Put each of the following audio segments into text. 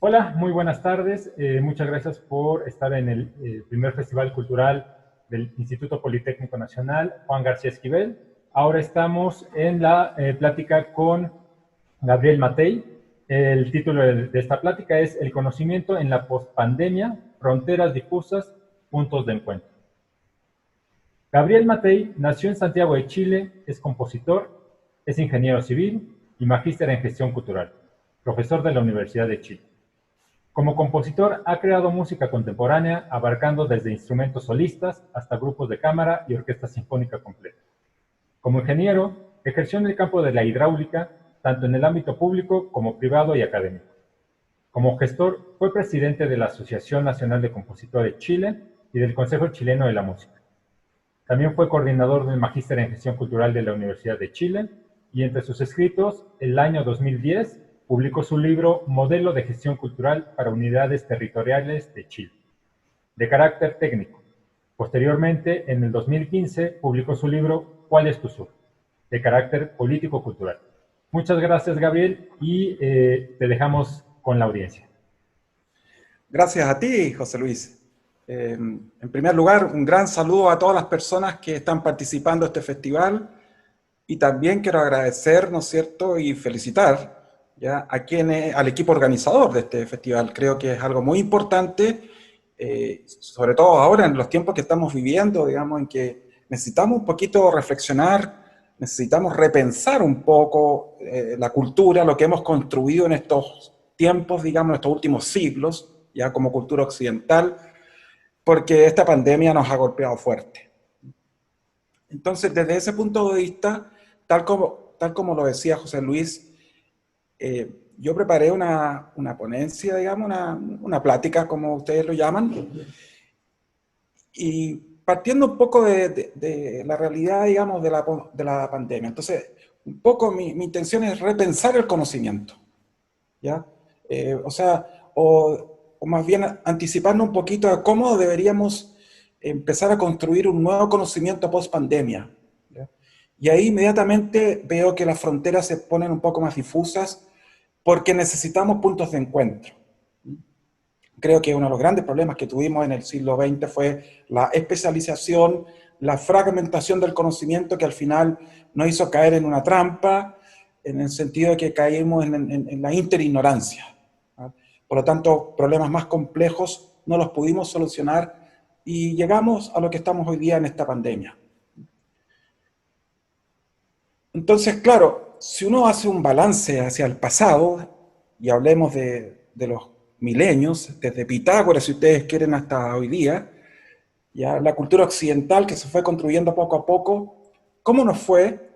Hola, muy buenas tardes. Muchas gracias por estar en el primer Festival Cultural del Instituto Politécnico Nacional, Juan García Esquivel. Ahora estamos en la plática con Gabriel Matei. El título de esta plática es El conocimiento en la postpandemia, fronteras difusas, puntos de encuentro. Gabriel Matei nació en Santiago de Chile, es compositor, es ingeniero civil y magíster en gestión cultural, profesor de la Universidad de Chile. Como compositor, ha creado música contemporánea abarcando desde instrumentos solistas hasta grupos de cámara y orquesta sinfónica completa. Como ingeniero, ejerció en el campo de la hidráulica, tanto en el ámbito público como privado y académico. Como gestor, fue presidente de la Asociación Nacional de Compositores Chile y del Consejo Chileno de la Música. También fue coordinador del Magíster en Gestión Cultural de la Universidad de Chile y entre sus escritos, el año 2010, publicó su libro Modelo de Gestión Cultural para Unidades Territoriales de Chile, de carácter técnico. Posteriormente, en el 2015, publicó su libro ¿Cuál es tu sur?, de carácter político-cultural. Muchas gracias, Gabriel, y te dejamos con la audiencia. Gracias a ti, José Luis. En primer lugar, un gran saludo a todas las personas que están participando de este festival y también quiero agradecer, ¿no es cierto?, y felicitar ya a al equipo organizador de este festival. Creo que es algo muy importante, sobre todo ahora en los tiempos que estamos viviendo, digamos, en que necesitamos un poquito reflexionar, necesitamos repensar un poco la cultura, lo que hemos construido en estos tiempos, digamos, en estos últimos siglos, ya como cultura occidental, porque esta pandemia nos ha golpeado fuerte. Entonces, desde ese punto de vista, tal como lo decía José Luis, yo preparé una ponencia, digamos, una plática, como ustedes lo llaman, y partiendo un poco de la realidad, digamos, de la pandemia. Entonces, un poco mi intención es repensar el conocimiento, ¿ya? O más bien anticiparnos un poquito a cómo deberíamos empezar a construir un nuevo conocimiento post pandemia. Y ahí inmediatamente veo que las fronteras se ponen un poco más difusas porque necesitamos puntos de encuentro. Creo que uno de los grandes problemas que tuvimos en el siglo XX fue la especialización, la fragmentación del conocimiento que al final nos hizo caer en una trampa, en el sentido de que caímos en la interignorancia. Por lo tanto, problemas más complejos no los pudimos solucionar y llegamos a lo que estamos hoy día en esta pandemia. Entonces, claro, si uno hace un balance hacia el pasado, y hablemos de los milenios, desde Pitágoras, si ustedes quieren, hasta hoy día, ya la cultura occidental que se fue construyendo poco a poco, ¿cómo nos fue?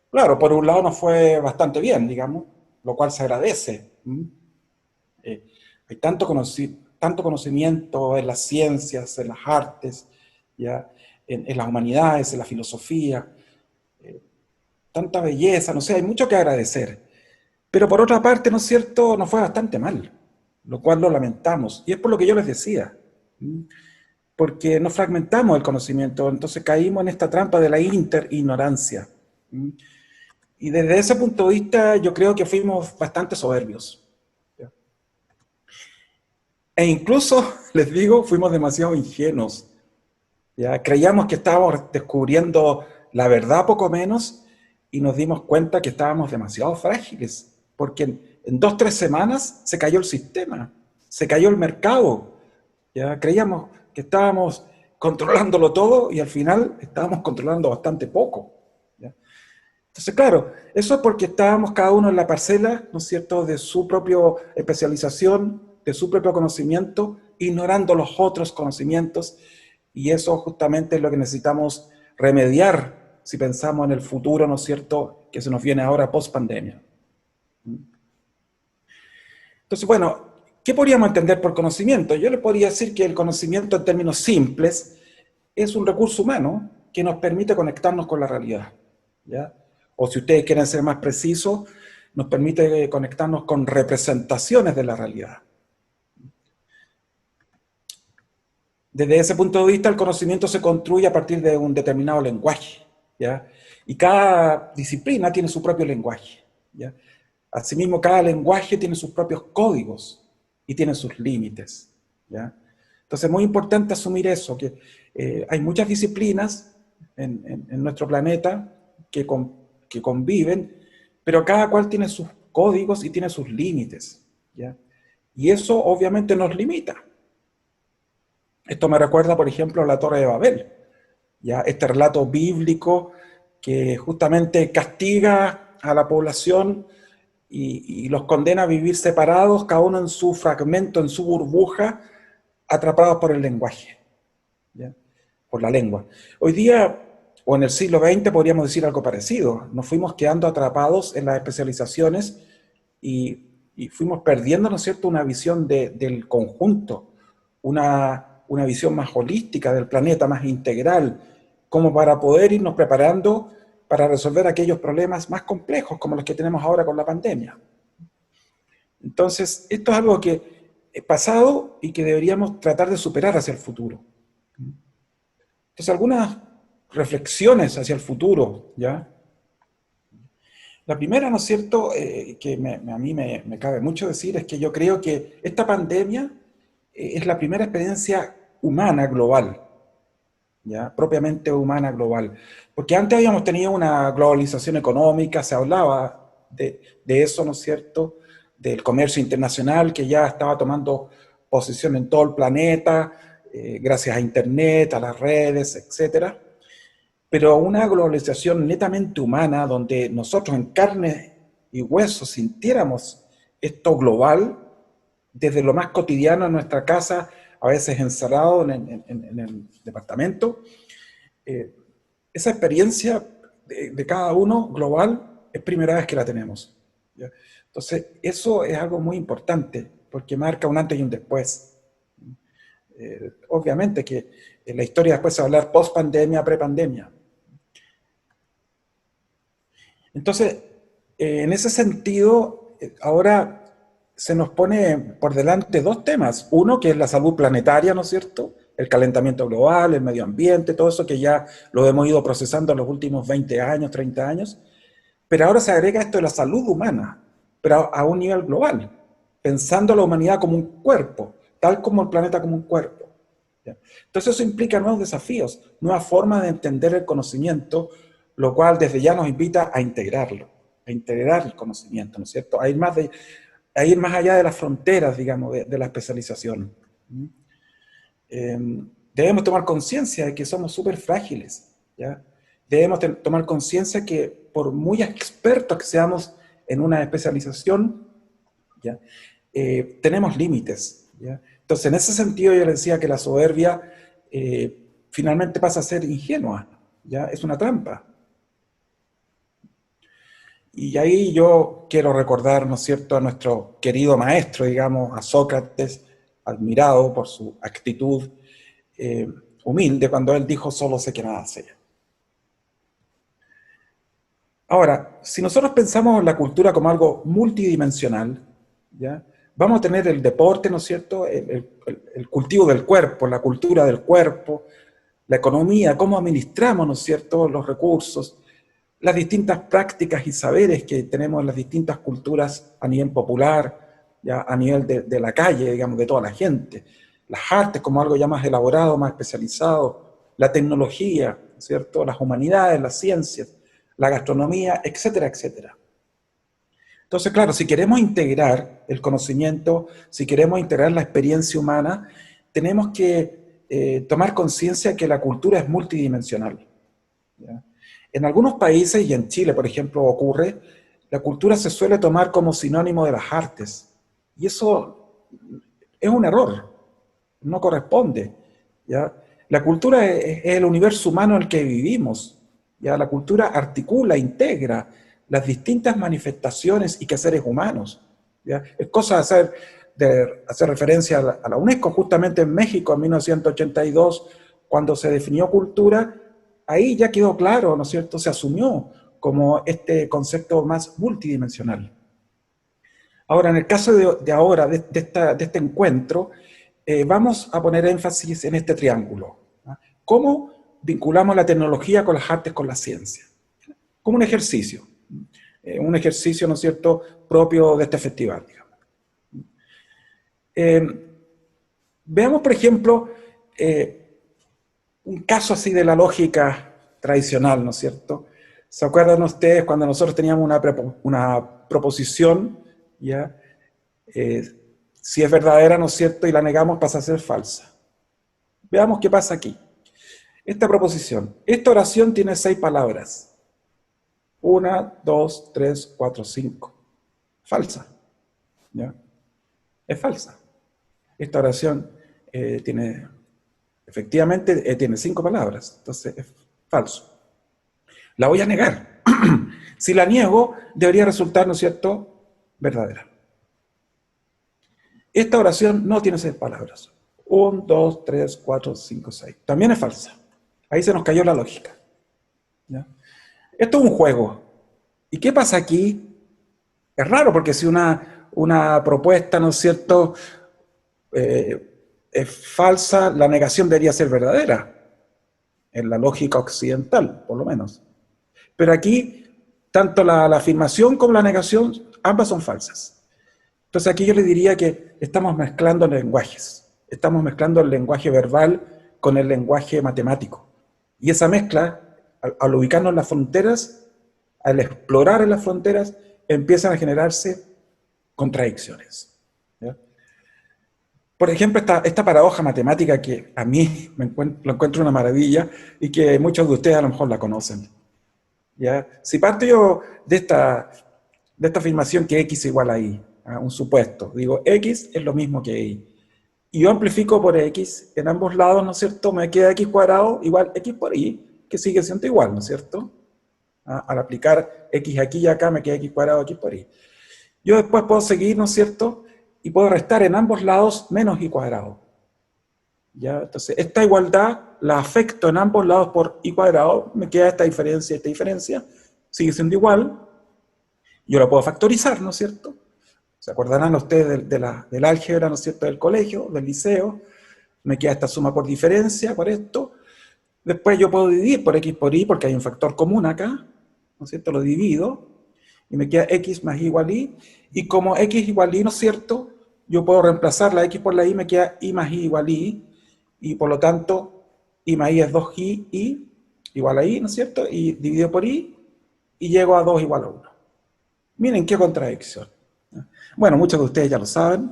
Claro, por un lado nos fue bastante bien, digamos, lo cual se agradece. Hay tanto conocimiento en las ciencias, en las artes, ¿ya? En las humanidades, en la filosofía, tanta belleza, no sé, hay mucho que agradecer. Pero por otra parte, ¿no es cierto?, nos fue bastante mal, lo cual lo lamentamos. Y es por lo que yo les decía, porque nos fragmentamos el conocimiento, entonces caímos en esta trampa de la interignorancia. Y desde ese punto de vista yo creo que fuimos bastante soberbios. E incluso, les digo, fuimos demasiado ingenuos. ¿Ya? Creíamos que estábamos descubriendo la verdad poco menos y nos dimos cuenta que estábamos demasiado frágiles, porque en 2, 3 semanas se cayó el sistema, se cayó el mercado. ¿Ya? Creíamos que estábamos controlándolo todo y al final estábamos controlando bastante poco. ¿Ya? Entonces, claro, eso es porque estábamos cada uno en la parcela, ¿no es cierto?, de su propia especialización, de su propio conocimiento, ignorando los otros conocimientos, y eso justamente es lo que necesitamos remediar si pensamos en el futuro, ¿no es cierto?, que se nos viene ahora post pandemia. Entonces, bueno, ¿qué podríamos entender por conocimiento? Yo le podría decir que el conocimiento en términos simples es un recurso humano que nos permite conectarnos con la realidad, ¿ya? O si ustedes quieren ser más precisos, nos permite conectarnos con representaciones de la realidad. Desde ese punto de vista, el conocimiento se construye a partir de un determinado lenguaje, ¿ya? Y cada disciplina tiene su propio lenguaje, ¿ya? Asimismo, cada lenguaje tiene sus propios códigos. y tiene sus límites, ¿ya? Entonces es muy importante asumir eso, que hay muchas disciplinas en nuestro planeta que conviven, pero cada cual tiene sus códigos y tiene sus límites, ¿ya? Y eso obviamente nos limita. Esto me recuerda, por ejemplo, a la Torre de Babel, ¿ya? Este relato bíblico que justamente castiga a la población y los condena a vivir separados, cada uno en su fragmento, en su burbuja, atrapados por el lenguaje, ¿ya? Por la lengua. Hoy día, o en el siglo XX, podríamos decir algo parecido. Nos fuimos quedando atrapados en las especializaciones y fuimos perdiendo, ¿no es cierto?, una visión del conjunto, una visión más holística del planeta, más integral, como para poder irnos preparando para resolver aquellos problemas más complejos, como los que tenemos ahora con la pandemia. Entonces, esto es algo que es pasado y que deberíamos tratar de superar hacia el futuro. Entonces, algunas reflexiones hacia el futuro, ¿ya? La primera, ¿no es cierto?, que a mí me cabe mucho decir, es que yo creo que esta pandemia es la primera experiencia humana global, ¿ya? Propiamente humana global. Porque antes habíamos tenido una globalización económica, se hablaba de eso, ¿no es cierto?, del comercio internacional que ya estaba tomando posición en todo el planeta, gracias a Internet, a las redes, etcétera. Pero una globalización netamente humana, donde nosotros en carne y hueso sintiéramos esto global, desde lo más cotidiano en nuestra casa, a veces encerrado en el departamento, esa experiencia de cada uno global es primera vez que la tenemos, ¿ya? Entonces, eso es algo muy importante, porque marca un antes y un después. Obviamente que en la historia después se va a hablar post-pandemia, pre-pandemia. Entonces, en ese sentido, ahora se nos pone por delante dos temas. Uno, que es la salud planetaria, ¿no es cierto? El calentamiento global, el medio ambiente, todo eso que ya lo hemos ido procesando en los últimos 20 años, 30 años. Pero ahora se agrega esto de la salud humana, pero a un nivel global, pensando a la humanidad como un cuerpo, tal como el planeta como un cuerpo, ¿ya? Entonces eso implica nuevos desafíos, nuevas formas de entender el conocimiento, lo cual desde ya nos invita a integrarlo, a integrar el conocimiento, ¿no es cierto? A ir más allá de las fronteras, digamos, de la especialización. Debemos tomar conciencia de que somos súper frágiles, ¿ya? Debemos tomar conciencia que por muy expertos que seamos en una especialización, ¿ya? Tenemos límites, ¿ya? Entonces, en ese sentido yo le decía que la soberbia finalmente pasa a ser ingenua, ¿ya? Es una trampa. Y ahí yo quiero recordar, ¿no es cierto?, a nuestro querido maestro, digamos, a Sócrates, admirado por su actitud humilde, cuando él dijo: solo sé que nada sé. Ahora, si nosotros pensamos en la cultura como algo multidimensional, ¿ya?, vamos a tener el deporte, ¿no es cierto?, el cultivo del cuerpo, la cultura del cuerpo, la economía, cómo administramos, ¿no es cierto?, los recursos, las distintas prácticas y saberes que tenemos en las distintas culturas a nivel popular, ya a nivel de la calle, digamos, de toda la gente. Las artes como algo ya más elaborado, más especializado, la tecnología, ¿cierto?, las humanidades, las ciencias, la gastronomía, etcétera, etcétera. Entonces, claro, si queremos integrar el conocimiento, si queremos integrar la experiencia humana, tenemos que tomar conciencia de que la cultura es multidimensional, ¿ya? En algunos países, y en Chile, por ejemplo, ocurre, la cultura se suele tomar como sinónimo de las artes. Y eso es un error, no corresponde, ¿ya? La cultura es el universo humano en el que vivimos, ¿ya? La cultura articula, integra las distintas manifestaciones y quehaceres humanos, ¿ya? Es cosa de hacer referencia a la UNESCO, justamente en México en 1982, cuando se definió cultura. Ahí ya quedó claro, ¿no es cierto?, se asumió como este concepto más multidimensional. Ahora, en el caso de ahora, de este encuentro, vamos a poner énfasis en este triángulo, ¿no? ¿Cómo vinculamos la tecnología con las artes, con la ciencia? Como un ejercicio, ¿no es cierto?, propio de este festival, digamos. Veamos, por ejemplo, un caso así de la lógica tradicional, ¿no es cierto? ¿Se acuerdan ustedes cuando nosotros teníamos una proposición, ¿ya? Si es verdadera, ¿no es cierto?, y la negamos, pasa a ser falsa. Veamos qué pasa aquí. Esta proposición, esta oración tiene 6 palabras. 1, 2, 3, 4, 5. Falsa, ¿ya? Es falsa. Esta oración efectivamente tiene 5 palabras, entonces es falso. La voy a negar. Si la niego, debería resultar, ¿no es cierto?, verdadera. Esta oración no tiene 6 palabras. 1, 2, 3, 4, 5, 6. También es falsa. Ahí se nos cayó la lógica, ¿ya? Esto es un juego. ¿Y qué pasa aquí? Es raro, porque si una propuesta, ¿no es cierto?, es falsa, la negación debería ser verdadera, en la lógica occidental, por lo menos. Pero aquí, tanto la afirmación como la negación, ambas son falsas. Entonces aquí yo le diría que estamos mezclando lenguajes. Estamos mezclando el lenguaje verbal con el lenguaje matemático. Y esa mezcla, al ubicarnos en las fronteras, al explorar en las fronteras, empiezan a generarse contradicciones, ¿ya? Por ejemplo, esta paradoja matemática que a mí lo encuentro una maravilla y que muchos de ustedes a lo mejor la conocen, ¿ya? Si parto yo de esta afirmación que x igual a y, ¿ah? Un supuesto, digo x es lo mismo que y yo amplifico por x, en ambos lados, ¿no es cierto?, me queda x cuadrado igual x por y, que sigue siendo igual, ¿no es cierto? ¿Ah? Al aplicar x aquí y acá me queda x cuadrado x por y. Yo después puedo seguir, ¿no es cierto?, y puedo restar en ambos lados menos y cuadrado, ¿ya? Entonces, esta igualdad la afecto en ambos lados por y cuadrado, me queda esta diferencia, sigue siendo igual, yo la puedo factorizar, ¿no es cierto? ¿Se acordarán ustedes del álgebra, ¿no es cierto?, del colegio, del liceo? Me queda esta suma por diferencia, por esto. Después yo puedo dividir por x por y, porque hay un factor común acá, ¿no es cierto? Lo divido, y me queda x más y igual y. Y como x igual y, ¿no es cierto?, yo puedo reemplazar la x por la y, me queda y más y igual y por lo tanto, y más y es 2y igual a y, ¿no es cierto? Y dividido por y llego a 2 igual a 1. Miren qué contradicción. Bueno, muchos de ustedes ya lo saben.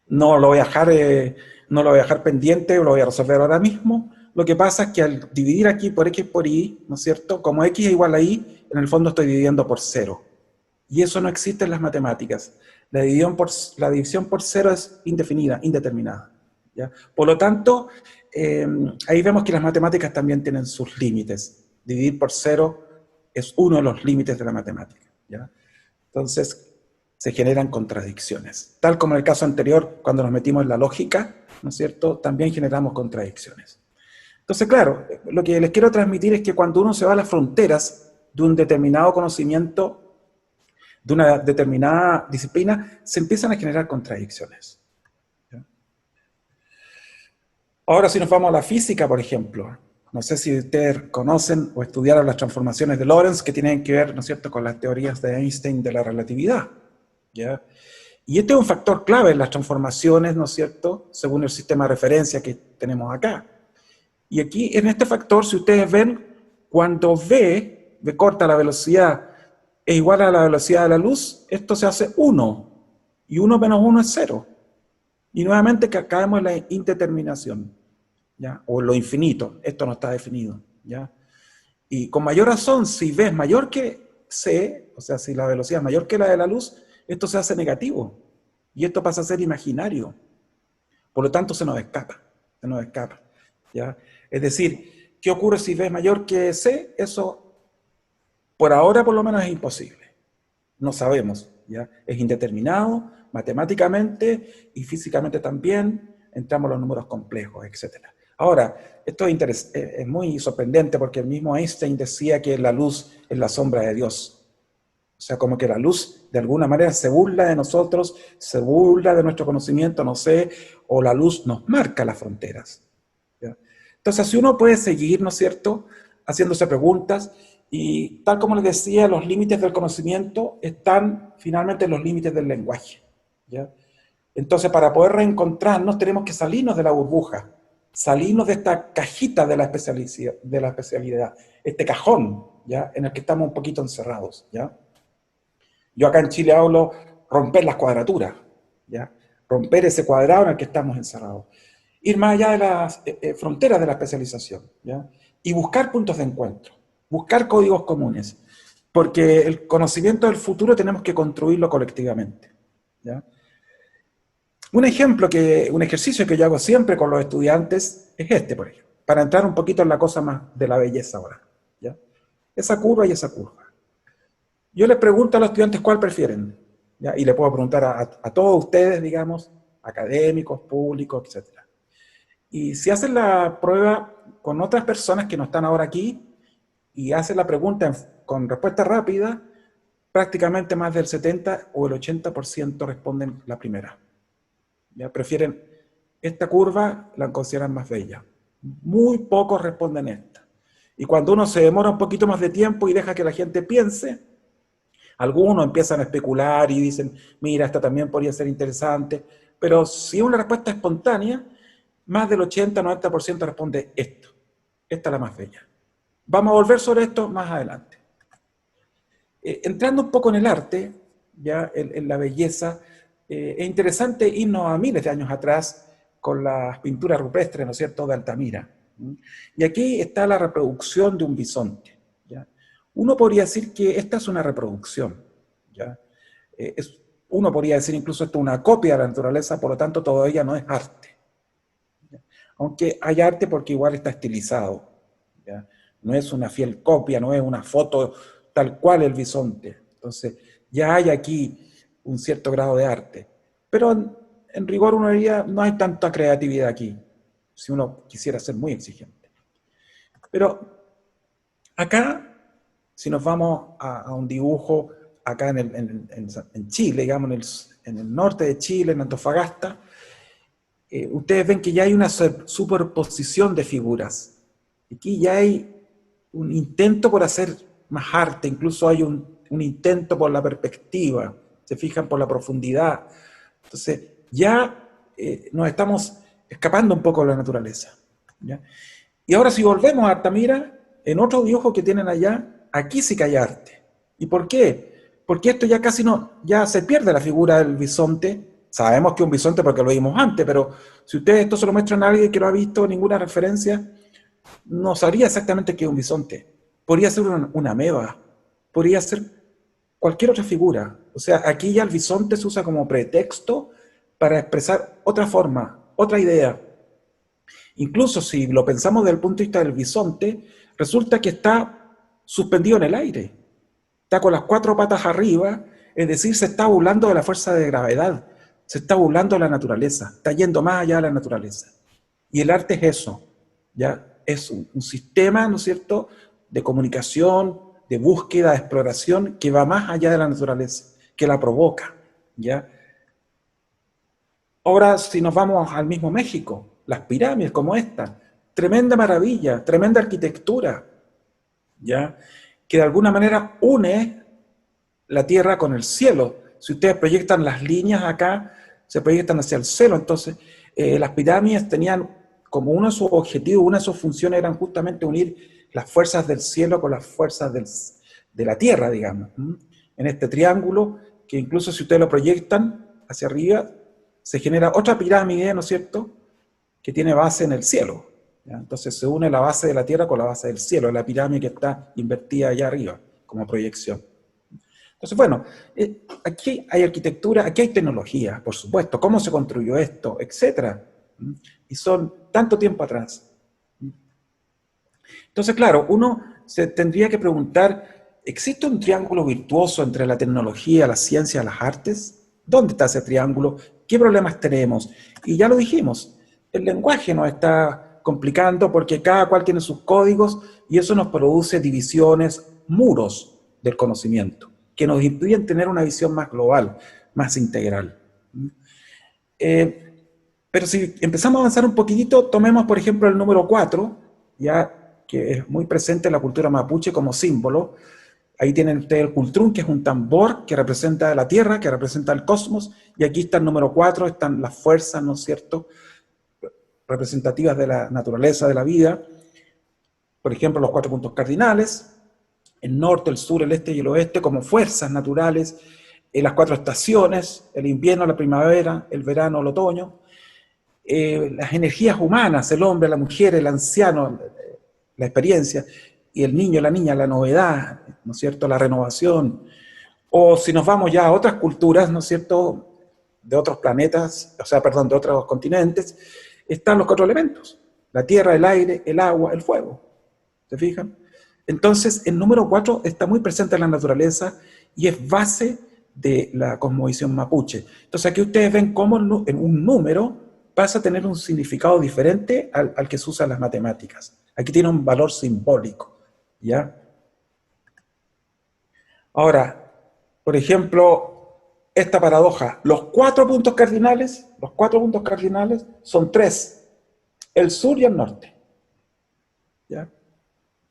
No lo voy a dejar pendiente, lo voy a resolver ahora mismo. Lo que pasa es que al dividir aquí por x por y, ¿no es cierto?, como x es igual a y, en el fondo estoy dividiendo por 0. Y eso no existe en las matemáticas. La división por 0 es indefinida, indeterminada, ¿ya? Por lo tanto, ahí vemos que las matemáticas también tienen sus límites. Dividir por 0 es uno de los límites de la matemática, ¿ya? Entonces, se generan contradicciones. Tal como en el caso anterior, cuando nos metimos en la lógica, ¿no es cierto?, también generamos contradicciones. Entonces, claro, lo que les quiero transmitir es que cuando uno se va a las fronteras de un determinado conocimiento, de una determinada disciplina, se empiezan a generar contradicciones, ¿ya? Ahora, si nos vamos a la física, por ejemplo, no sé si ustedes conocen o estudiaron las transformaciones de Lorentz que tienen que ver, ¿no es cierto?, con las teorías de Einstein de la relatividad, ¿ya? Y este es un factor clave en las transformaciones, ¿no es cierto?, según el sistema de referencia que tenemos acá. Y aquí, en este factor, si ustedes ven, cuando v corta la velocidad es igual a la velocidad de la luz, esto se hace 1. Y 1 menos 1 es 0. Y nuevamente que caemos en la indeterminación, ¿ya? O lo infinito, esto no está definido, ¿ya? Y con mayor razón, si v es mayor que c, o sea, si la velocidad es mayor que la de la luz, esto se hace negativo. Y esto pasa a ser imaginario. Por lo tanto, se nos escapa, ¿ya? Es decir, ¿qué ocurre si v es mayor que c? Eso, por ahora por lo menos, es imposible. No sabemos, ¿ya? Es indeterminado, matemáticamente y físicamente también, entramos los números complejos, etc. Ahora, esto es muy sorprendente porque el mismo Einstein decía que la luz es la sombra de Dios. O sea, como que la luz de alguna manera se burla de nosotros, se burla de nuestro conocimiento, no sé, o la luz nos marca las fronteras, ¿ya? Entonces, si uno puede seguir, ¿no es cierto?, haciéndose preguntas, y tal como les decía, los límites del conocimiento están finalmente en los límites del lenguaje, ¿ya? Entonces, para poder reencontrarnos, tenemos que salirnos de la burbuja, salirnos de esta cajita de la especialidad, este cajón, ¿ya? En el que estamos un poquito encerrados, ¿ya? Yo acá en Chile hablo romper las cuadraturas, ¿ya? Romper ese cuadrado en el que estamos encerrados. Ir más allá de las fronteras de la especialización, ¿ya? Y buscar puntos de encuentro, buscar códigos comunes, porque el conocimiento del futuro tenemos que construirlo colectivamente, ¿ya? Un ejercicio que yo hago siempre con los estudiantes es este, por ejemplo, para entrar un poquito en la cosa más de la belleza ahora, ¿ya? Esa curva y esa curva. Yo les pregunto a los estudiantes cuál prefieren, ¿ya? Y le puedo preguntar a todos ustedes, digamos, académicos, públicos, etc. Y si hacen la prueba con otras personas que no están ahora aquí y hacen la pregunta con respuesta rápida, prácticamente más del 70 o el 80% responden la primera. ¿Ya? Prefieren esta curva, la consideran más bella. Muy pocos responden esta. Y cuando uno se demora un poquito más de tiempo y deja que la gente piense, algunos empiezan a especular y dicen, mira, esta también podría ser interesante, pero si es una respuesta espontánea, más del 80-90% responde esto. Esta es la más bella. Vamos a volver sobre esto más adelante. Entrando un poco en el arte, ya en la belleza, es interesante irnos a miles de años atrás con las pinturas rupestres, ¿no es cierto?, de Altamira. Y aquí está la reproducción de un bisonte, ¿ya? Uno podría decir que esta es una reproducción, ¿ya? Uno podría decir incluso esto es una copia de la naturaleza, por lo tanto todavía no es arte, ¿ya? Aunque hay arte porque igual está estilizado, ¿ya? No es una fiel copia, no es una foto tal cual el bisonte. Entonces ya hay aquí un cierto grado de arte. Pero en rigor uno diría, no hay tanta creatividad aquí, si uno quisiera ser muy exigente. Pero acá, si nos vamos a un dibujo acá en Chile, digamos, en el norte de Chile, en Antofagasta, ustedes ven que ya hay una superposición de figuras. Aquí ya hay un intento por hacer más arte, incluso hay un intento por la perspectiva, se fijan por la profundidad. Entonces, ya nos estamos escapando un poco de la naturaleza, ¿ya? Y ahora si volvemos a Altamira, en otro dibujo que tienen allá, aquí sí que hay arte. ¿Y por qué? Porque esto ya casi no, ya se pierde la figura del bisonte. Sabemos que es un bisonte porque lo vimos antes, pero si ustedes esto se lo muestran a alguien que no ha visto ninguna referencia, no sabría exactamente qué es un bisonte. Podría ser una ameba, podría ser cualquier otra figura. O sea, aquí ya el bisonte se usa como pretexto para expresar otra forma, otra idea. Incluso si lo pensamos desde el punto de vista del bisonte, resulta que está suspendido en el aire. Está con las 4 patas arriba, es decir, se está burlando de la fuerza de gravedad, se está burlando de la naturaleza, está yendo más allá de la naturaleza. Y el arte es eso, ¿ya? Es un sistema, ¿no es cierto?, de comunicación, de búsqueda, de exploración, que va más allá de la naturaleza, que la provoca, ¿ya? Ahora, si nos vamos al mismo México, las pirámides como esta, tremenda maravilla, tremenda arquitectura, ¿ya? Que de alguna manera une la tierra con el cielo. Si ustedes proyectan las líneas acá, se proyectan hacia el cielo. Entonces, las pirámides tenían como uno de sus objetivos, una de sus funciones eran justamente unir las fuerzas del cielo con las fuerzas de la tierra, digamos. En este triángulo, que incluso si ustedes lo proyectan hacia arriba, se genera otra pirámide, ¿no es cierto?, que tiene base en el cielo, ¿ya? Entonces se une la base de la tierra con la base del cielo, la pirámide que está invertida allá arriba, como proyección. Entonces, bueno, aquí hay arquitectura, aquí hay tecnología, por supuesto, cómo se construyó esto, etcétera. Y son tanto tiempo atrás. Entonces, claro, uno se tendría que preguntar, ¿existe un triángulo virtuoso entre la tecnología, la ciencia, las artes? ¿Dónde está ese triángulo? ¿Qué problemas tenemos? Y ya lo dijimos, el lenguaje nos está complicando porque cada cual tiene sus códigos y eso nos produce divisiones, muros del conocimiento, que nos impiden tener una visión más global, más integral. Pero si empezamos a avanzar un poquitito, tomemos por ejemplo el número 4, ya que es muy presente en la cultura mapuche como símbolo, Ahí tienen ustedes el cultrún, que es un tambor que representa la Tierra, que representa el cosmos, y aquí está el número 4, están las fuerzas, ¿no es cierto?, representativas de la naturaleza, de la vida. Por ejemplo, los 4 puntos cardinales, el norte, el sur, el este y el oeste, como fuerzas naturales, las 4 estaciones, el invierno, la primavera, el verano, el otoño, las energías humanas, el hombre, la mujer, el anciano, la experiencia, y el niño, la niña, la novedad, ¿no es cierto?, la renovación. O si nos vamos ya a otras culturas, ¿no es cierto?, de otros planetas, o sea, perdón, de otros continentes, están los 4 elementos: la tierra, el aire, el agua, el fuego. ¿Se fijan? Entonces, el número 4 está muy presente en la naturaleza y es base de la cosmovisión mapuche. Entonces, aquí ustedes ven cómo en un número pasa a tener un significado diferente al que se usa en las matemáticas. Aquí tiene un valor simbólico, ¿ya? Ahora, por ejemplo, esta paradoja, los 4 puntos cardinales son 3, el sur y el norte, ¿ya?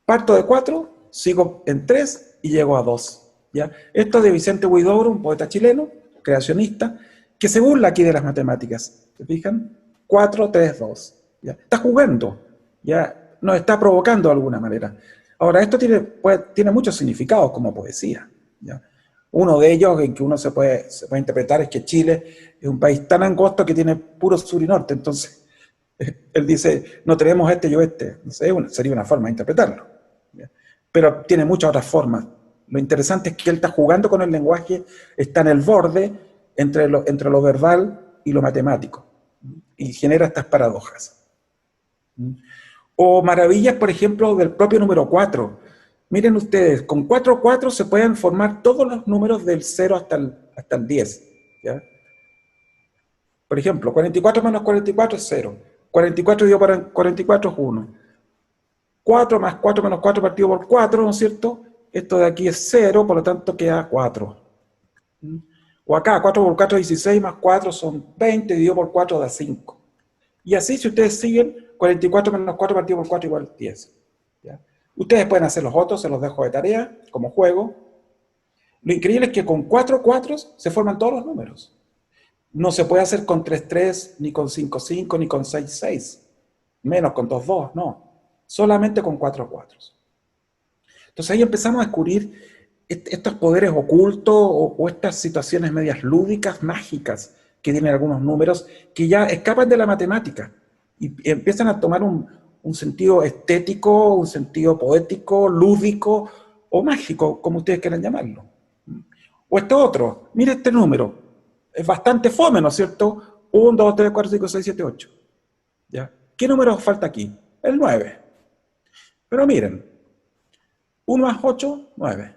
Parto de 4, sigo en 3 y llego a 2, ¿ya? Esto es de Vicente Huidobro, un poeta chileno, creacionista, que se burla aquí de las matemáticas. ¿Se fijan? 4, 3, 2. ¿Ya? Está jugando, ¿ya? Nos está provocando de alguna manera. Ahora, esto tiene muchos significados como poesía, ¿ya? Uno de ellos en que uno se puede interpretar es que Chile es un país tan angosto que tiene puro sur y norte. Entonces, él dice, no tenemos este y oeste. No sé, sería una forma de interpretarlo. Pero tiene muchas otras formas. Lo interesante es que él está jugando con el lenguaje, está en el borde entre lo verbal y lo matemático, y genera estas paradojas. O maravillas, por ejemplo, del propio número 4. Miren ustedes, con 4 4 se pueden formar todos los números del 0 hasta el 10. ¿Ya? Por ejemplo, 44 menos 44 es 0. 44 dividido por 44 es 1. 4 más 4 menos 4 partido por 4, ¿no es cierto? Esto de aquí es 0, por lo tanto queda 4. O acá, 4 por 4 es 16, más 4 son 20, dividido por 4 da 5. Y así, si ustedes siguen, 44 menos 4 partido por 4 igual 10. ¿Ya? Ustedes pueden hacer los otros, se los dejo de tarea, como juego. Lo increíble es que con 4 4 se forman todos los números. No se puede hacer con 3 3, ni con 5 5, ni con 6 6. Menos con 2 2, no. Solamente con 4 4. Entonces ahí empezamos a descubrir estos poderes ocultos o estas situaciones medias lúdicas, mágicas, que tienen algunos números que ya escapan de la matemática y empiezan a tomar un sentido estético, un sentido poético, lúdico o mágico, como ustedes quieran llamarlo. O este otro, mire este número, es bastante fome, ¿no es cierto? 1, 2, 3, 4, 5, 6, 7, 8. ¿Ya? ¿Qué número falta aquí? El 9. Pero miren, 1 más 8, 9.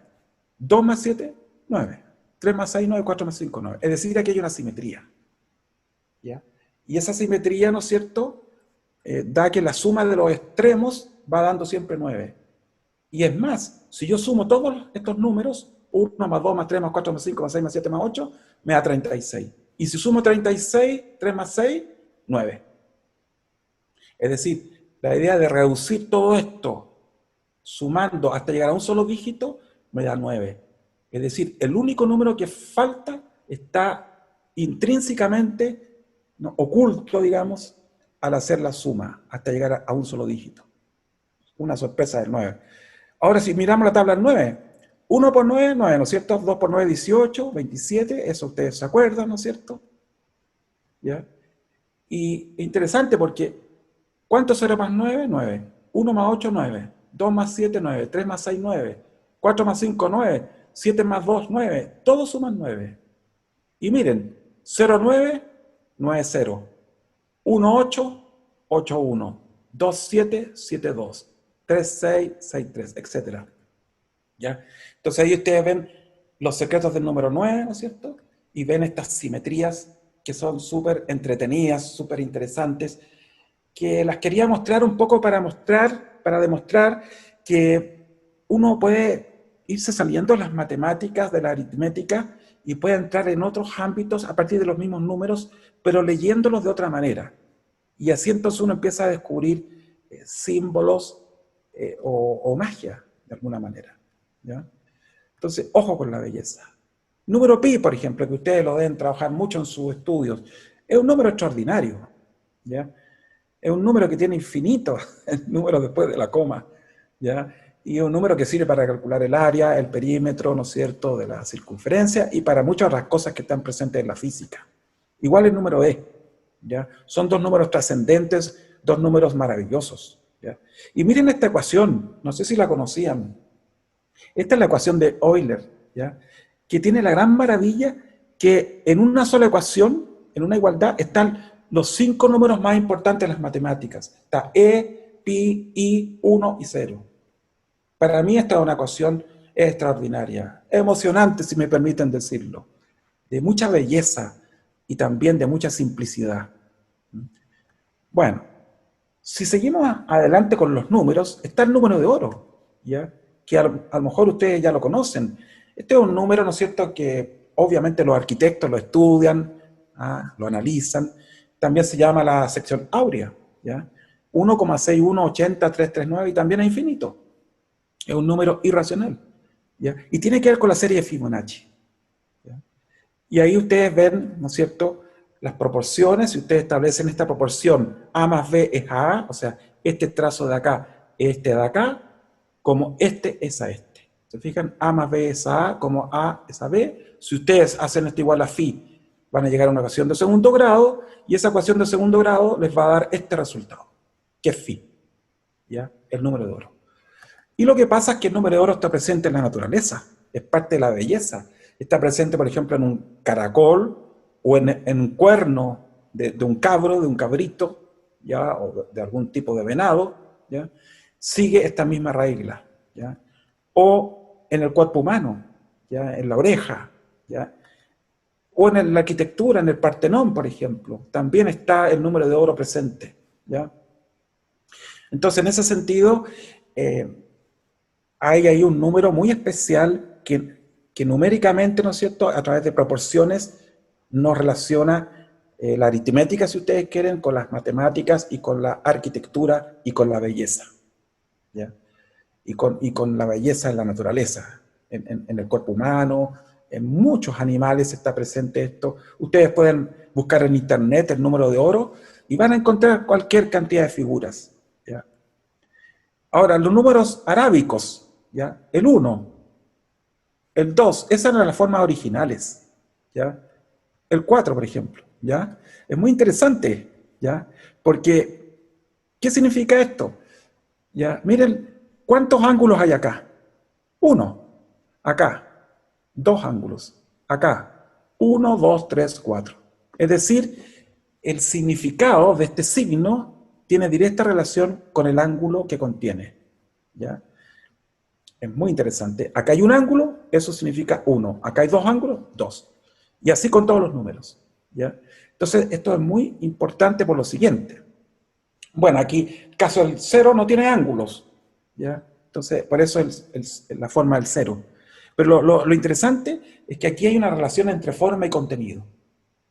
2 más 7, 9. 3 más 6, 9. 4 más 5, 9. Es decir, aquí hay una simetría. ¿Ya? Y esa simetría, ¿no es cierto?, da que la suma de los extremos va dando siempre 9. Y es más, si yo sumo todos estos números, 1 más 2 más 3 más 4 más 5 más 6 más 7 más 8, me da 36. Y si sumo 36, 3 más 6, 9. Es decir, la idea de reducir todo esto, sumando hasta llegar a un solo dígito, me da 9. Es decir, el único número que falta está intrínsecamente, ¿no?, oculto, digamos, al hacer la suma, hasta llegar a un solo dígito. Una sorpresa del 9. Ahora, si miramos la tabla del 9, 1 por 9, 9, ¿no es cierto? 2 por 9, 18, 27, eso ustedes se acuerdan, ¿no es cierto? ¿Ya? Y interesante porque, ¿cuánto es 0 más 9? 9. 1 más 8, 9. 2 más 7, 9. 3 más 6, 9. 4 más 5, 9. 7 más 2, 9. Todos suman 9. Y miren, 0, 9, 9, 0. 1, 8, 8, 1. 2, 7, 7, 2. 3, 6, 6, 3, etc. ¿Ya? Entonces ahí ustedes ven los secretos del número 9, ¿no es cierto? Y ven estas simetrías que son súper entretenidas, súper interesantes, que las quería mostrar un poco para demostrar que uno puede irse saliendo de las matemáticas, de la aritmética, y puede entrar en otros ámbitos a partir de los mismos números, pero leyéndolos de otra manera. Y así entonces uno empieza a descubrir símbolos o magia, de alguna manera. ¿Ya? Entonces, ojo con la belleza. Número pi, por ejemplo, que ustedes lo deben trabajar mucho en sus estudios, es un número extraordinario, ¿ya? Es un número que tiene infinito, el número después de la coma, ¿ya? Y es un número que sirve para calcular el área, el perímetro, ¿no es cierto?, de la circunferencia y para muchas otras cosas que están presentes en la física. Igual el número e, ¿ya? Son dos números trascendentes, dos números maravillosos, ¿ya? Y miren esta ecuación, no sé si la conocían. Esta es la ecuación de Euler, ¿ya? Que tiene la gran maravilla que en una sola ecuación, en una igualdad, están los 5 números más importantes de las matemáticas. Está E, pi, i, 1 y 0. Para mí esta es una ecuación extraordinaria, emocionante, si me permiten decirlo, de mucha belleza y también de mucha simplicidad. Bueno, si seguimos adelante con los números, está el número de oro, ¿ya? Que a lo mejor ustedes ya lo conocen. Este es un número, ¿no es cierto?, que obviamente los arquitectos lo estudian, lo analizan. También se llama la sección áurea, ¿ya? 1,6180339 y también es infinito. Es un número irracional, ¿ya? Y tiene que ver con la serie de Fibonacci, ¿ya? Y ahí ustedes ven, ¿no es cierto?, las proporciones. Si ustedes establecen esta proporción A más B es a A, o sea, este trazo de acá, este de acá, como este es a este. ¿Se fijan? A más B es a A, como A es a B. Si ustedes hacen esto igual a phi, van a llegar a una ecuación de segundo grado, y esa ecuación de segundo grado les va a dar este resultado, que es phi, ¿ya? El número de oro. Y lo que pasa es que el número de oro está presente en la naturaleza, es parte de la belleza. Está presente, por ejemplo, en un caracol o en un cuerno de un cabro, de un cabrito, ¿ya? O de algún tipo de venado, ¿ya? Sigue esta misma regla, ¿ya? O en el cuerpo humano, ¿ya? En la oreja, ¿ya? O en la arquitectura, en el Partenón, por ejemplo, también está el número de oro presente, ¿ya? Entonces, en ese sentido, hay ahí un número muy especial que numéricamente, ¿no es cierto?, a través de proporciones nos relaciona la aritmética, si ustedes quieren, con las matemáticas y con la arquitectura y con la belleza, ¿ya? Y con la belleza en la naturaleza, en el cuerpo humano, en muchos animales está presente esto. Ustedes pueden buscar en internet el número de oro y van a encontrar cualquier cantidad de figuras, ¿ya? Ahora, los números arábicos, ¿ya? El 1, el 2, esas eran las formas originales, ¿ya? El 4, por ejemplo, ¿ya? Es muy interesante, ¿ya? Porque, ¿qué significa esto? ¿Ya? Miren, ¿cuántos ángulos hay acá? 1, acá, 2 ángulos, acá, 1, 2, 3, 4. Es decir, el significado de este signo tiene directa relación con el ángulo que contiene, ¿ya? Es muy interesante. Acá hay un ángulo, eso significa 1. Acá hay 2 ángulos, 2. Y así con todos los números, ¿ya? Entonces, esto es muy importante por lo siguiente. Bueno, aquí, el caso del 0 no tiene ángulos, ¿ya? Entonces, por eso es la forma del 0. Pero lo interesante es que aquí hay una relación entre forma y contenido,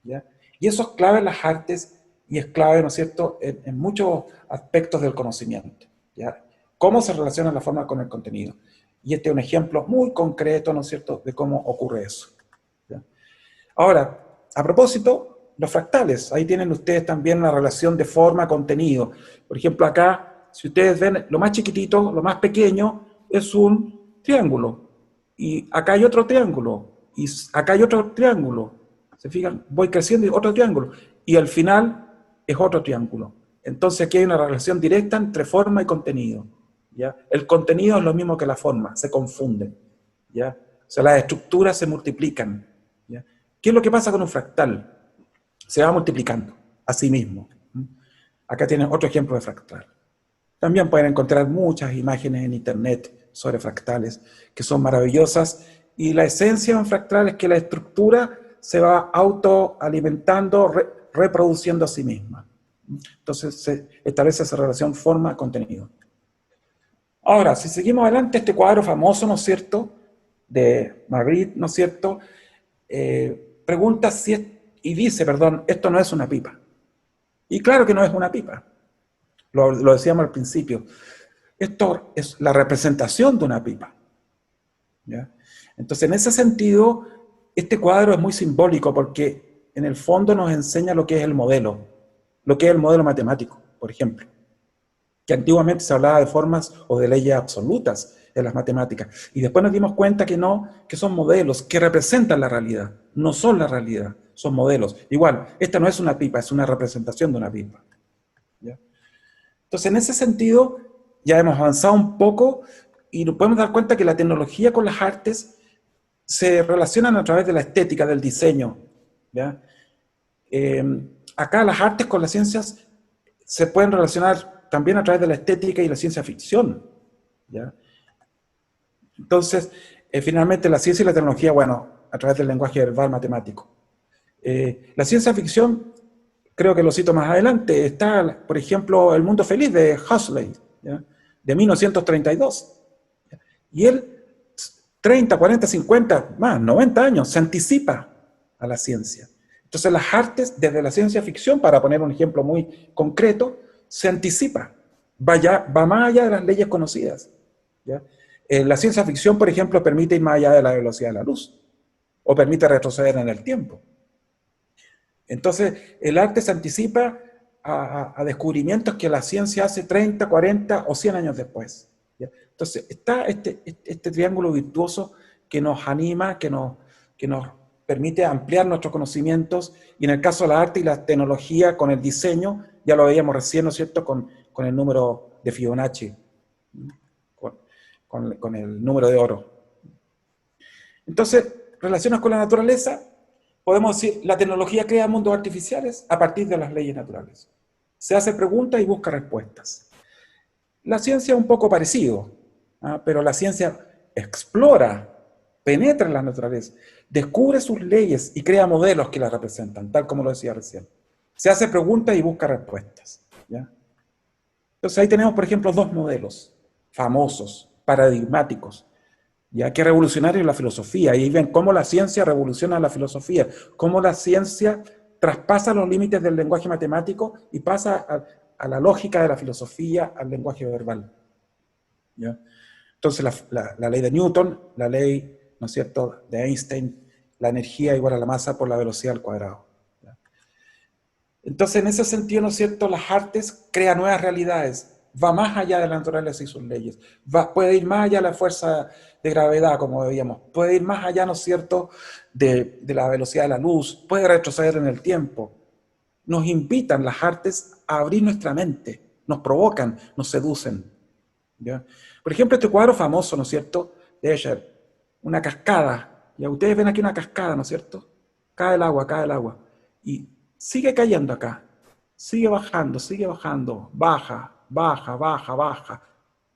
¿ya? Y eso es clave en las artes y es clave, ¿no es cierto?, en muchos aspectos del conocimiento, ¿ya? Cómo se relaciona la forma con el contenido. Y este es un ejemplo muy concreto, ¿no es cierto?, de cómo ocurre eso, ¿ya? Ahora, a propósito, los fractales, ahí tienen ustedes también una relación de forma-contenido. Por ejemplo, acá, si ustedes ven, lo más chiquitito, lo más pequeño, es un triángulo. Y acá hay otro triángulo. Y acá hay otro triángulo. ¿Se fijan? Voy creciendo y otro triángulo. Y al final es otro triángulo. Entonces aquí hay una relación directa entre forma y contenido, ¿ya? El contenido es lo mismo que la forma, se confunden, ¿ya? O sea, las estructuras se multiplican, ¿ya? ¿Qué es lo que pasa con un fractal? Se va multiplicando a sí mismo. Acá tienen otro ejemplo de fractal. También pueden encontrar muchas imágenes en internet sobre fractales que son maravillosas, y la esencia de un fractal es que la estructura se va autoalimentando, reproduciendo a sí misma. Entonces se establece esa relación forma-contenido. Ahora, si seguimos adelante, este cuadro famoso, ¿no es cierto?, de Magritte, ¿no es cierto?, pregunta si es, y dice, perdón, esto no es una pipa. Y claro que no es una pipa. Lo decíamos al principio. Esto es la representación de una pipa, ¿ya? Entonces, en ese sentido, este cuadro es muy simbólico porque en el fondo nos enseña lo que es el modelo matemático, por ejemplo, que antiguamente se hablaba de formas o de leyes absolutas en las matemáticas, y después nos dimos cuenta que no, que son modelos que representan la realidad, no son la realidad, son modelos. Igual, esta no es una pipa, es una representación de una pipa. ¿Ya? Entonces, en ese sentido, ya hemos avanzado un poco y nos podemos dar cuenta que la tecnología con las artes se relacionan a través de la estética, del diseño. ¿Ya? Acá las artes con las ciencias se pueden relacionar también a través de la estética y la ciencia ficción. ¿Ya? Entonces, finalmente la ciencia y la tecnología, bueno, a través del lenguaje verbal matemático. La ciencia ficción, creo que lo cito más adelante, está, por ejemplo, El mundo feliz de Huxley, ¿ya? De 1932. Y él, 30, 40, 50, más, 90 años, se anticipa a la ciencia. Entonces las artes, desde la ciencia ficción, para poner un ejemplo muy concreto, se anticipa, va más allá de las leyes conocidas. ¿Ya? La ciencia ficción, por ejemplo, permite ir más allá de la velocidad de la luz, o permite retroceder en el tiempo. Entonces, el arte se anticipa a descubrimientos que la ciencia hace 30, 40 o 100 años después. ¿Ya? Entonces, está este triángulo virtuoso que nos anima, que nos permite ampliar nuestros conocimientos, y en el caso de la arte y la tecnología, con el diseño, ya lo veíamos recién, ¿no es cierto?, con el número de Fibonacci, con el número de oro. Entonces, relaciones con la naturaleza, podemos decir, la tecnología crea mundos artificiales a partir de las leyes naturales. Se hace preguntas y busca respuestas. La ciencia es un poco parecido, pero la ciencia explora, penetra en la naturaleza, descubre sus leyes y crea modelos que las representan, tal como lo decía recién. Se hace preguntas y busca respuestas. ¿Ya? Entonces ahí tenemos, por ejemplo, dos modelos famosos, paradigmáticos, ya que revolucionario en la filosofía. Y ahí ven cómo la ciencia revoluciona la filosofía, cómo la ciencia traspasa los límites del lenguaje matemático y pasa a la lógica de la filosofía, al lenguaje verbal. ¿Ya? Entonces la ley de Newton, la ley, ¿no es cierto?, de Einstein, la energía igual a la masa por la velocidad al cuadrado. ¿Ya? Entonces, en ese sentido, ¿no es cierto?, las artes crean nuevas realidades, va más allá de la naturaleza y sus leyes, puede ir más allá de la fuerza de gravedad, como veíamos, puede ir más allá, ¿no es cierto?, de la velocidad de la luz, puede retroceder en el tiempo. Nos invitan las artes a abrir nuestra mente, nos provocan, nos seducen. ¿Ya? Por ejemplo, este cuadro famoso, ¿no es cierto?, de Escher, una cascada. Ya ustedes ven aquí una cascada, ¿no es cierto? Cae el agua, y sigue cayendo acá, sigue bajando, baja,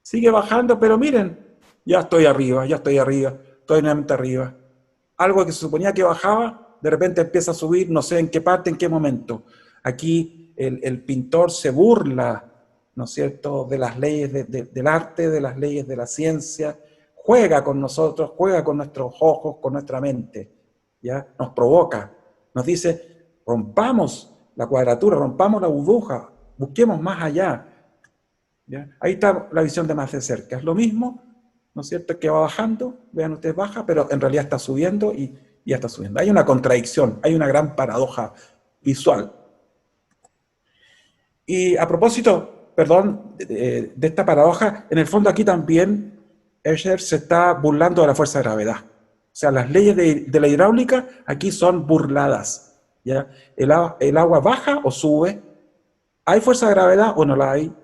sigue bajando, pero miren, ya estoy arriba, estoy nuevamente arriba. Algo que se suponía que bajaba, de repente empieza a subir, no sé en qué parte, en qué momento. Aquí el pintor se burla, ¿no es cierto?, de las leyes del arte, de las leyes de la ciencia, juega con nosotros, juega con nuestros ojos, con nuestra mente, ¿ya? Nos provoca, nos dice, rompamos la cuadratura, rompamos la burbuja, busquemos más allá. ¿Ya? Ahí está la visión de más de cerca, es lo mismo, ¿no es cierto?, que va bajando, vean ustedes, baja, pero en realidad está subiendo y ya está subiendo. Hay una contradicción, hay una gran paradoja visual. Y a propósito, perdón, de esta paradoja, en el fondo aquí también Escher se está burlando de la fuerza de gravedad. O sea, las leyes de la hidráulica aquí son burladas. ¿Ya? El agua baja o sube, hay fuerza de gravedad o no la hay.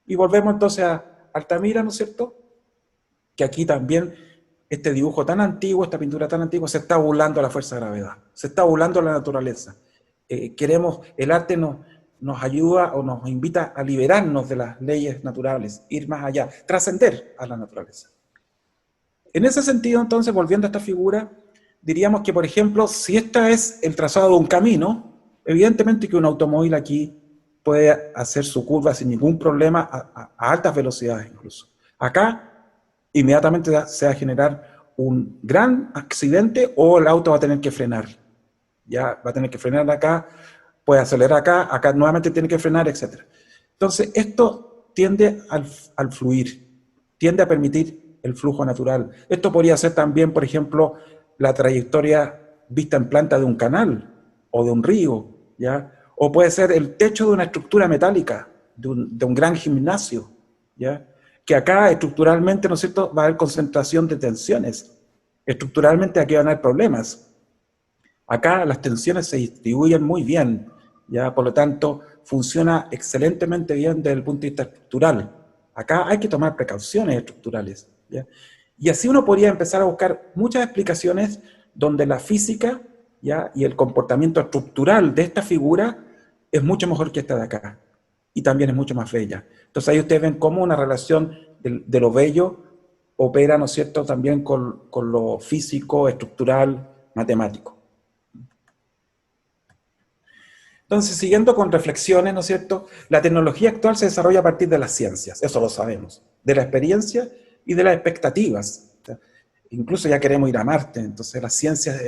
Y volvemos entonces a Altamira, ¿no es cierto?, que aquí también este dibujo tan antiguo, esta pintura tan antigua, se está burlando de la fuerza de gravedad, se está burlando de la naturaleza. El arte nos ayuda o nos invita a liberarnos de las leyes naturales, ir más allá, trascender a la naturaleza. En ese sentido, entonces, volviendo a esta figura, diríamos que, por ejemplo, si este es el trazado de un camino, evidentemente que un automóvil aquí puede hacer su curva sin ningún problema a altas velocidades incluso. Acá, inmediatamente se va a generar un gran accidente o el auto va a tener que frenar. Ya va a tener que frenar acá, puede acelerar acá nuevamente tiene que frenar, etc. Entonces, esto tiende al fluir, tiende a permitir el flujo natural. Esto podría ser también, por ejemplo, la trayectoria vista en planta de un canal o de un río, ¿ya? O puede ser el techo de una estructura metálica, de un gran gimnasio, ¿ya? Que acá estructuralmente, ¿no es cierto?, va a haber concentración de tensiones. Estructuralmente aquí van a haber problemas. Acá las tensiones se distribuyen muy bien, ¿ya? Por lo tanto, funciona excelentemente bien desde el punto de vista estructural. Acá hay que tomar precauciones estructurales, ¿ya? Y así uno podría empezar a buscar muchas explicaciones donde la física, ¿ya?, y el comportamiento estructural de esta figura es mucho mejor que esta de acá. Y también es mucho más bella. Entonces ahí ustedes ven cómo una relación de lo bello opera, ¿no es cierto?, también con lo físico, estructural, matemático. Entonces, siguiendo con reflexiones, ¿no es cierto?, la tecnología actual se desarrolla a partir de las ciencias, eso lo sabemos, de la experiencia y de las expectativas. O sea, incluso ya queremos ir a Marte, entonces las ciencias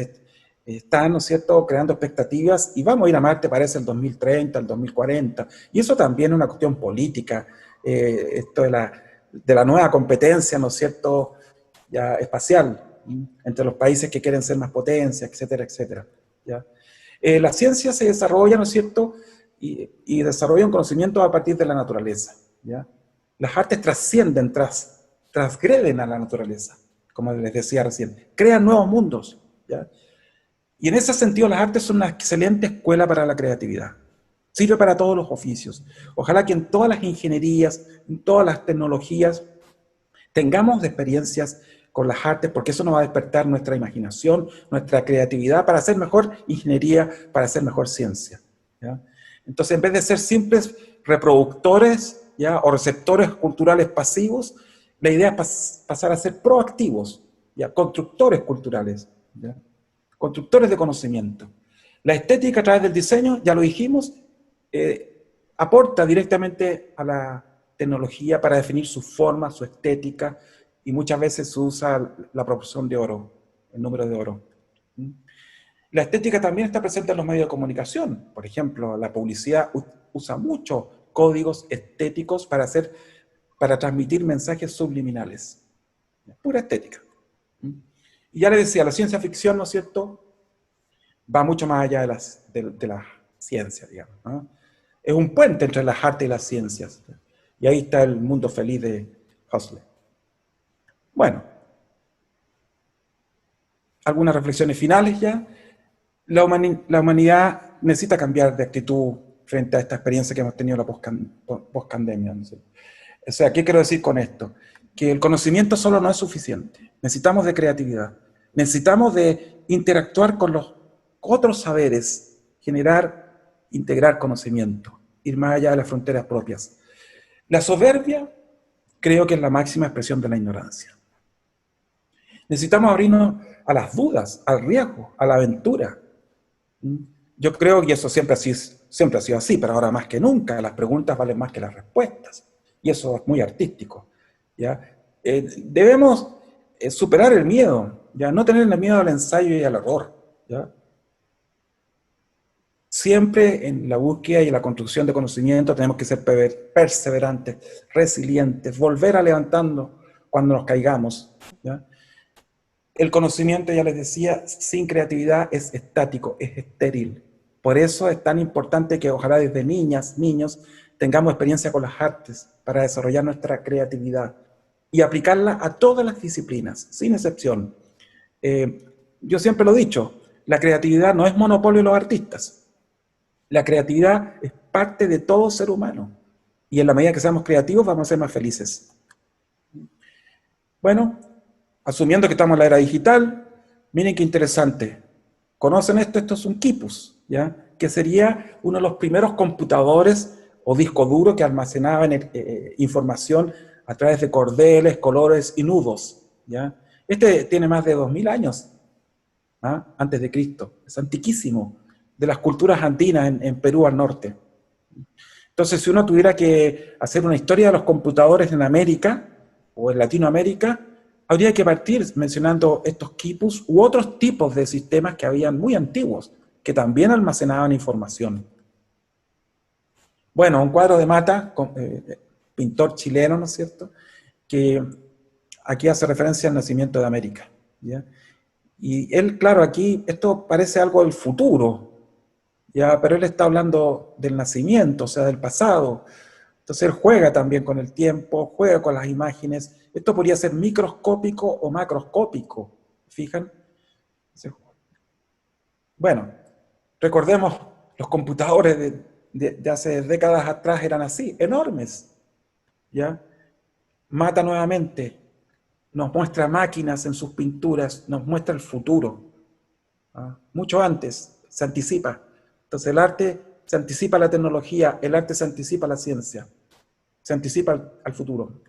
están, ¿no es cierto?, creando expectativas y vamos a ir a Marte, parece, el 2030, el 2040, y eso también es una cuestión política, esto de la nueva competencia, ¿no es cierto?, ya espacial, entre los países que quieren ser más potencia, etcétera, etcétera, ¿ya? La ciencia se desarrolla, ¿no es cierto?, y desarrolla un conocimiento a partir de la naturaleza, ¿ya? Las artes trascienden, transgreden a la naturaleza, como les decía recién, crean nuevos mundos, ¿ya? Y en ese sentido las artes son una excelente escuela para la creatividad. Sirve para todos los oficios. Ojalá que en todas las ingenierías, en todas las tecnologías, tengamos experiencias con las artes, porque eso nos va a despertar nuestra imaginación, nuestra creatividad para hacer mejor ingeniería, para hacer mejor ciencia, ¿ya? Entonces, en vez de ser simples reproductores, ¿ya?, o receptores culturales pasivos, la idea es pasar a ser proactivos, ¿ya?, constructores culturales, ¿ya?, constructores de conocimiento. La estética a través del diseño, ya lo dijimos, aporta directamente a la tecnología para definir su forma, su estética, y muchas veces se usa la proporción de oro, el número de oro. La estética también está presente en los medios de comunicación. Por ejemplo, la publicidad usa muchos códigos estéticos para transmitir mensajes subliminales. Pura estética. Y ya les decía, la ciencia ficción, ¿no es cierto?, va mucho más allá de la ciencia, digamos, ¿no? Es un puente entre las artes y las ciencias. Y ahí está el mundo feliz de Huxley. Bueno, algunas reflexiones finales ya. La humanidad necesita cambiar de actitud frente a esta experiencia que hemos tenido la post-pandemia, ¿no? O sea, ¿qué quiero decir con esto? Que el conocimiento solo no es suficiente. Necesitamos de creatividad. Necesitamos de interactuar con los otros saberes, integrar conocimiento, ir más allá de las fronteras propias. La soberbia creo que es la máxima expresión de la ignorancia. Necesitamos abrirnos a las dudas, al riesgo, a la aventura. Yo creo que eso siempre ha sido así, pero ahora más que nunca las preguntas valen más que las respuestas. Y eso es muy artístico, ¿ya? Debemos superar el miedo, ¿ya? No tenerle miedo al ensayo y al error, ¿ya? Siempre en la búsqueda y la construcción de conocimiento tenemos que ser perseverantes, resilientes, volver a levantando cuando nos caigamos, ¿ya? El conocimiento, ya les decía, sin creatividad es estático, es estéril. Por eso es tan importante que ojalá desde niñas, niños, tengamos experiencia con las artes para desarrollar nuestra creatividad y aplicarla a todas las disciplinas, sin excepción. Yo siempre lo he dicho, la creatividad no es monopolio de los artistas. La creatividad es parte de todo ser humano. Y en la medida que seamos creativos vamos a ser más felices. Bueno, asumiendo que estamos en la era digital, miren qué interesante. ¿Conocen esto? Esto es un quipus, ¿ya? Que sería uno de los primeros computadores o disco duro que almacenaban información a través de cordeles, colores y nudos, ¿ya? Este tiene más de 2000 años, ¿ah?, antes de Cristo. Es antiquísimo, de las culturas andinas en Perú al norte. Entonces, si uno tuviera que hacer una historia de los computadores en América o en Latinoamérica, habría que partir mencionando estos quipus u otros tipos de sistemas que habían muy antiguos, que también almacenaban información. Bueno, un cuadro de Mata, pintor chileno, ¿no es cierto?, que aquí hace referencia al nacimiento de América, ¿ya? Y él, claro, aquí esto parece algo del futuro, ¿ya? Pero él está hablando del nacimiento, o sea, del pasado. Entonces él juega también con el tiempo, juega con las imágenes. Esto podría ser microscópico o macroscópico, ¿fijan? Bueno, recordemos, los computadores de hace décadas atrás eran así, enormes, ¿ya? Mata nuevamente, nos muestra máquinas en sus pinturas, nos muestra el futuro, ¿ah? Mucho antes, se anticipa. Entonces el arte se anticipa a la tecnología, el arte se anticipa a la ciencia, se anticipa al futuro.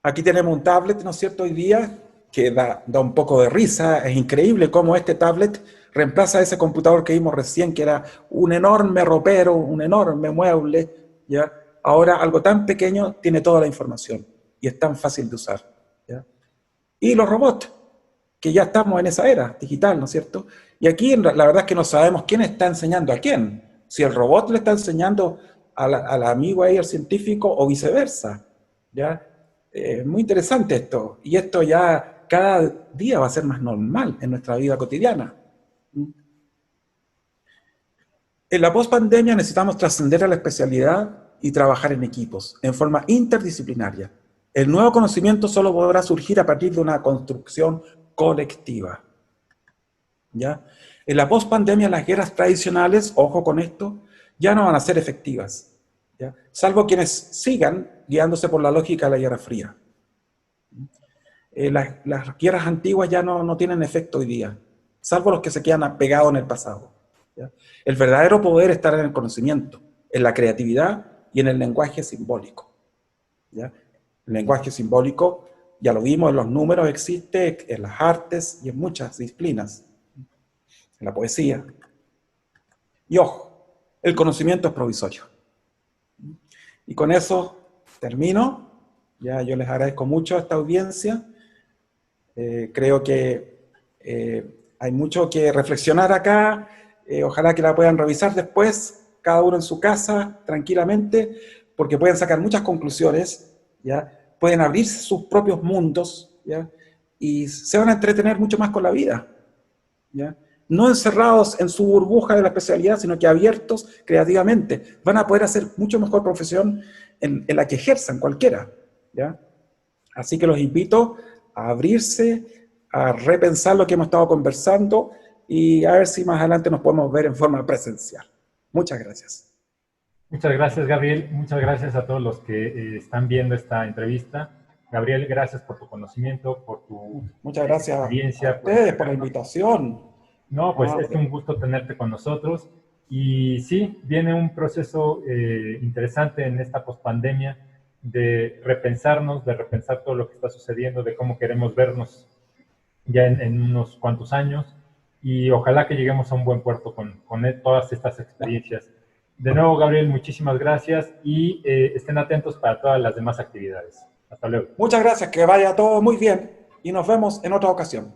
Aquí tenemos un tablet, ¿no es cierto?, hoy día, que da un poco de risa. Es increíble cómo este tablet reemplaza a ese computador que vimos recién, que era un enorme ropero, un enorme mueble, ¿ya? Ahora algo tan pequeño tiene toda la información y es tan fácil de usar, ¿ya? Y los robots, que ya estamos en esa era digital, ¿no es cierto? Y aquí la verdad es que no sabemos quién está enseñando a quién. Si el robot le está enseñando al amigo ahí, al científico, o viceversa, ¿ya? Muy interesante esto. Y esto ya cada día va a ser más normal en nuestra vida cotidiana. En la pospandemia necesitamos trascender a la especialidad y trabajar en equipos, en forma interdisciplinaria. El nuevo conocimiento solo podrá surgir a partir de una construcción colectiva, ¿ya? En la pospandemia las guerras tradicionales, ojo con esto, ya no van a ser efectivas, ¿ya? Salvo quienes sigan guiándose por la lógica de la Guerra Fría. Las guerras antiguas ya no tienen efecto hoy día, salvo los que se quedan pegados en el pasado, ¿ya? El verdadero poder está en el conocimiento, en la creatividad y en el lenguaje simbólico, ¿ya? El lenguaje simbólico, ya lo vimos, en los números existe, en las artes y en muchas disciplinas, en la poesía. Y ojo, el conocimiento es provisorio. Y con eso termino. Ya yo les agradezco mucho a esta audiencia. Creo que hay mucho que reflexionar acá. Ojalá que la puedan revisar después, cada uno en su casa, tranquilamente, porque pueden sacar muchas conclusiones, ¿ya? Pueden abrirse sus propios mundos, ¿ya? Y se van a entretener mucho más con la vida, ¿ya? No encerrados en su burbuja de la especialidad, sino que abiertos creativamente. Van a poder hacer mucho mejor profesión en la que ejerzan cualquiera, ¿ya? Así que los invito a abrirse, a repensar lo que hemos estado conversando y a ver si más adelante nos podemos ver en forma presencial. Muchas gracias. Muchas gracias, Gabriel. Muchas gracias a todos los que están viendo esta entrevista. Gabriel, gracias por tu conocimiento, por tu Muchas gracias experiencia. a ustedes por la invitación. No, pues es un gusto tenerte con nosotros. Y sí, viene un proceso interesante en esta pospandemia de repensarnos, de repensar todo lo que está sucediendo, de cómo queremos vernos ya en unos cuantos años. Y ojalá que lleguemos a un buen puerto con todas estas experiencias. De nuevo, Gabriel, muchísimas gracias y estén atentos para todas las demás actividades. Hasta luego. Muchas gracias, que vaya todo muy bien y nos vemos en otra ocasión.